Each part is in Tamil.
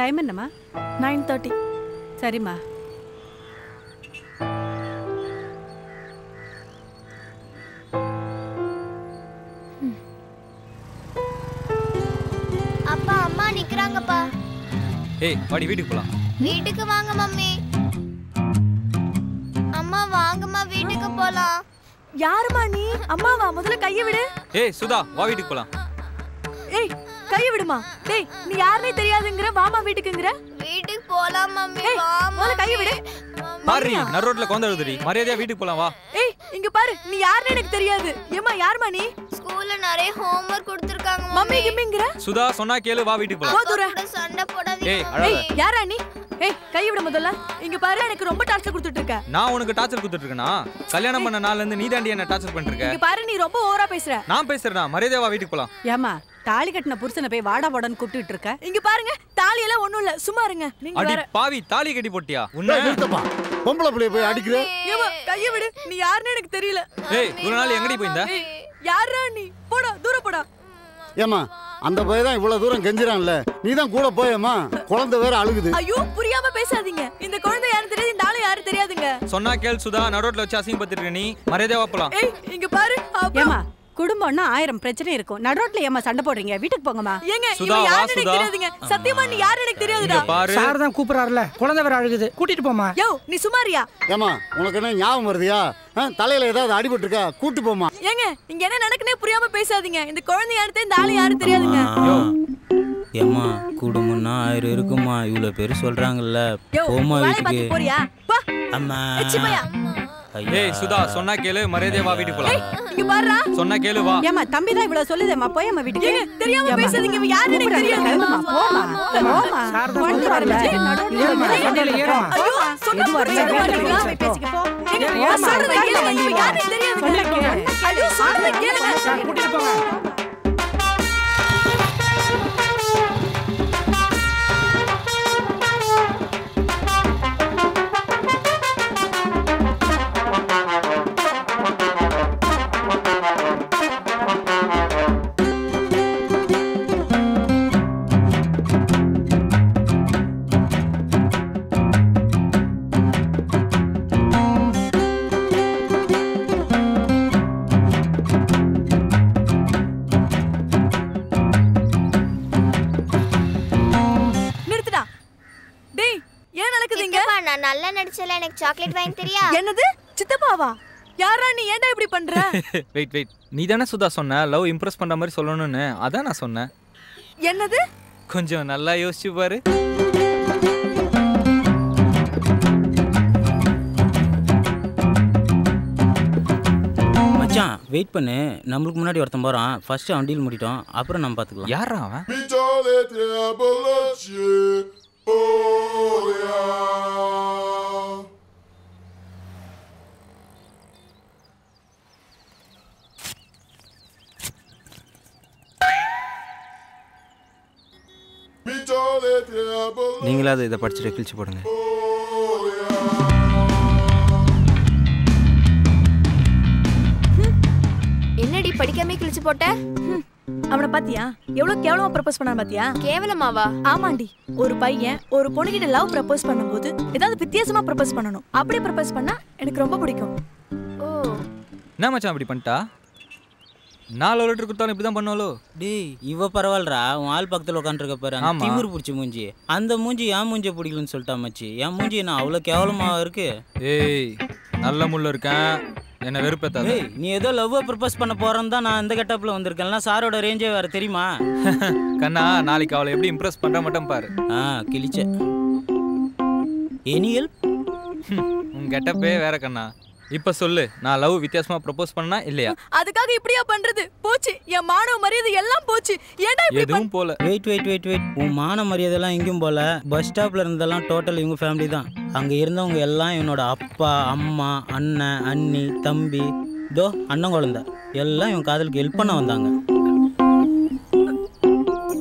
டைம் என்னம்மா? 9:30. சரிம்மா. அப்பா அம்மா நிக்கறாங்கப்பா. ஏய் வாடி வீட்டுக்கு போலாம். வீட்டுக்கு வாங்க மம்மி. அம்மா வாங்கம்மா வீட்டுக்கு போலாம். யாருமா நீ? அம்மாவா? முதல்ல கையை விடு. ஏய் சுதா வா வீட்டுக்கு போலாம். ஏய் கையை விடுமா. டேய் நீ யாருனே தெரியாதுங்கற வாமா வீட்டுக்குங்கற. வீட்டுக்கு போலாம் மம்மி வா. முதல்ல கையை விடு. பாரு நடு ரோட்ல கோந்த எழுதுடி. மரியாதையா வீட்டுக்கு போலாம் வா. ஏய் இங்க பாரு நீ யாருனே எனக்கு தெரியாது. ஏமா யாருமா நீ? ஸ்கூல்ல நிறைய ஹோம்வொர்க் கொடுத்திருக்காங்க மம்மி கிம்மிங்கற. சுதா சொன்னா கேளு வா வீட்டுக்கு போலாம். கூட சண்டை போடாதீங்க. ஏய் அழாத. ஏய் யாரா நீ? ஏய் கையை விடு முதல்ல. இங்க பாரு எனக்கு ரொம்ப டார்ச்சர் கொடுத்துட்டு இருக்க. நான் உனக்கு டார்ச்சர் கொடுத்துட்டு இருக்கேனா? கல்யாணம் பண்ண நாள்ல இருந்து நீ தாண்டி என்ன டார்ச்சர் பண்ணிட்டு இருக்க. இங்க பாரு நீ ரொம்ப ஓவரா பேசுற. நான் பேசுறேனா? மரியாதையா வா வீட்டுக்கு போலாம். ஏமா தாலி கட்டின புருஷனை போய் வாடா வாடான்னு கூப்பிட்டுட்டு இருக்க? இங்க பாருங்க தாலி எல்லாம் ஒண்ணும் இல்ல. சும்மா இருங்க. நீங்க அடி வேற. பாவி தாலி கட்டி போட்டியா? உன்ன நிறுத்தப்பா. பொம்பளை புள்ளைய போய் அடிக்குற. ஏமா கையை விடு. நீ யாருனே எனக்கு தெரியல. ஏய் ஒரு நாள் எங்கடி போய்ந்த? யாரா நீ? போடா தூர போடா. ஏமா அந்த பையன் தான் இவ்வளவு தூரம் கெஞ்சிரான்ல, நீ தான் கூட போயேமா. குழந்தை வேற அழுகுது. ஐயோ புரியாம பேசாதீங்க. இந்த குழந்தை யாரும் தெரியாது, இந்த ஆளு யாரும் தெரியாதுங்க. சொன்னா கேள் சுதா, நடுரோட்ல வச்சு அசிங்கப்படுத்திட்டு நீ. மரியாதையா போலாம். ஏய் இங்க பாரு. ஏமா குடும்பம்னா 1000 பிரச்சனை இருக்கும். நடுரோட்ல ஏமா சண்டை போடுறீங்க? வீட்டுக்கு போங்கம்மா. ஏங்க சுதா, இவன் வா, யாருன்னு எனக்கு சுதா. தெரியாதுங்க. சத்தியமா நீ யாரு எனக்கு தெரியாதுடா. இங்க பாரு. சார் தான் கூப்பிடுறாருல, குழந்தை வேற அழுகுது, கூட்டிட்டு போமா. யோ நீ சுமாரியா? ஏமா உனக்கு என்ன ஞாபகம் வருதியா? தலையில ஏதாவது அடிபட்டு இருக்கா? கூட்டு போமா. ஏங்க இங்க என்ன நடக்குனே புரியாம பேசாதீங்க. இந்த குழந்தை யாரு, இந்த ஆளு யாரும் தெரியாதுங்க. ஏம்மா குடும்பம்னா 1000 இருக்குமா, இவ்வளவு பேர் சொல்றாங்கல்ல. யோ போமா வாயை வீட்டுக்கு. பார்த்து போறியா? போ. அம்மா எச்சி பையா. ஏய் சுதா சொன்னா கேளு, மரியாதையா வா வீட்டுக்கு போலாம். இங்க பாருடா. சொன்னா கேளு வா. ஏமா தம்பி தான் இவ்வளவு சொல்லுதேம்மா, போயம்மா வீட்டுக்கு. ஏங்க தெரியாம பேசாதீங்க. இவன் யாருன்னு எனக்கு தெரியாது. போமா போமா. சார் தான் கொண்டு வரல. ஏறுமா, வண்டியில ஏறுமா. ஐயோ சொன்னா புரியாம மாட்டீங்களா? பேசிக்க போ. நான் சொல்றத கேளுங்க. இவன் யாருன்னு தெரியாதுங்க. ஐயோ சொல்றத கேளுங்க. சார் கூட்டிட்டு போங்க. நான் நல்லா நடிச்சல, எனக்கு சாக்லேட் வாங்கி தெரியா? என்னது சித்தப்பாவா? யாரா நீ? ஏன்டா இப்படி பண்ற? வெயிட் வெயிட், நீ தானே சுதா சொன்ன லவ் இம்ப்ரெஸ் பண்ற மாதிரி சொல்லணும்னு? அதான் நான் சொன்னேன். என்னது? கொஞ்சம் நல்லா யோசிச்சு பாரு. மச்சான் வெயிட் பண்ணு, நம்மளுக்கு முன்னாடி ஒருத்தன் போறான். ஃபர்ஸ்ட் அவன் டீல் முடிட்டோம், அப்புறம் நம்ம பாத்துக்கலாம். யாரா அவன்? நீங்களாவது இதை படிச்சுட்டு கிழிச்சு போடுங்க. என்னடி படிக்காம கிழிச்சு போட்ட? அவனை பாத்தியா? எவ்வளவு கேவலமா ப்ரப்போஸ் பண்ணான் பாத்தியா? கேவலமாவா? ஆமாண்டி. ஒரு பையன் ஒரு பொண்ணுகிட்ட லவ் ப்ரப்போஸ் பண்ணும்போது ஏதாவது வித்தியாசமா ப்ரப்போஸ் பண்ணணும். அப்படி ப்ரப்போஸ் பண்ணா எனக்கு ரொம்ப பிடிக்கும். ஓ என்ன மச்சான் அப்படி பண்ணிட்டா? 4 லிட்டர் கொடுத்தாலும் இப்படிதான் பண்ணுவாளோ? டேய் இவ பரவாயில்லடா, உன் ஆள் பக்கத்தில் உட்காந்துருக்க பாரு, அந்த திமிரு பிடிச்சி மூஞ்சி. அந்த மூஞ்சி என் மூஞ்சியை பிடிக்கலன்னு சொல்லிட்டா மச்சி. என் மூஞ்சி என்ன அவ்வளோ கேவலமாக இருக்கு? ஏய் நல்ல முள்ள இருக்கேன், என்ன வெறுப்பேத்தாத. ஏய் நீ ஏதோ லவ் ப்ரப்போஸ் பண்ண போறேன்னு தான் நான் இந்த கெட்டப்பில் வந்திருக்கேன்ல. சாரோட ரேஞ்சே வேற தெரியுமா? கண்ணா நாளைக்கு அவளை எப்படி இம்ப்ரெஸ் பண்ற மட்டும் பாரு. கிழிச்ச எனியல் உன் கெட்டப்பே வேற கண்ணா. இப்ப சொல்லு, நான் லவ் வித்தியாசமா ப்ரப்போஸ் பண்ணா இல்லையா? அதுக்காக இப்படியா பண்றது? போச்சு என் மானவ மரியாதை எல்லாம் போச்சு. ஏன்டா இப்படி எதுவும் போல. வெயிட் உன் மான மரியாதைலாம் எங்கேயும் போல. பஸ் ஸ்டாப்ல இருந்தெல்லாம் டோட்டல் இவங்க ஃபேமிலி தான். அங்கே இருந்தவங்க எல்லாம் என்னோட அப்பா அம்மா அண்ணன் அண்ணி தம்பி தோ அண்ணன் குழந்தை எல்லாம் இவன் காதலுக்கு ஹெல்ப் பண்ண வந்தாங்க.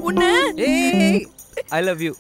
உன்னை ஏய் ஐ லவ் யூ.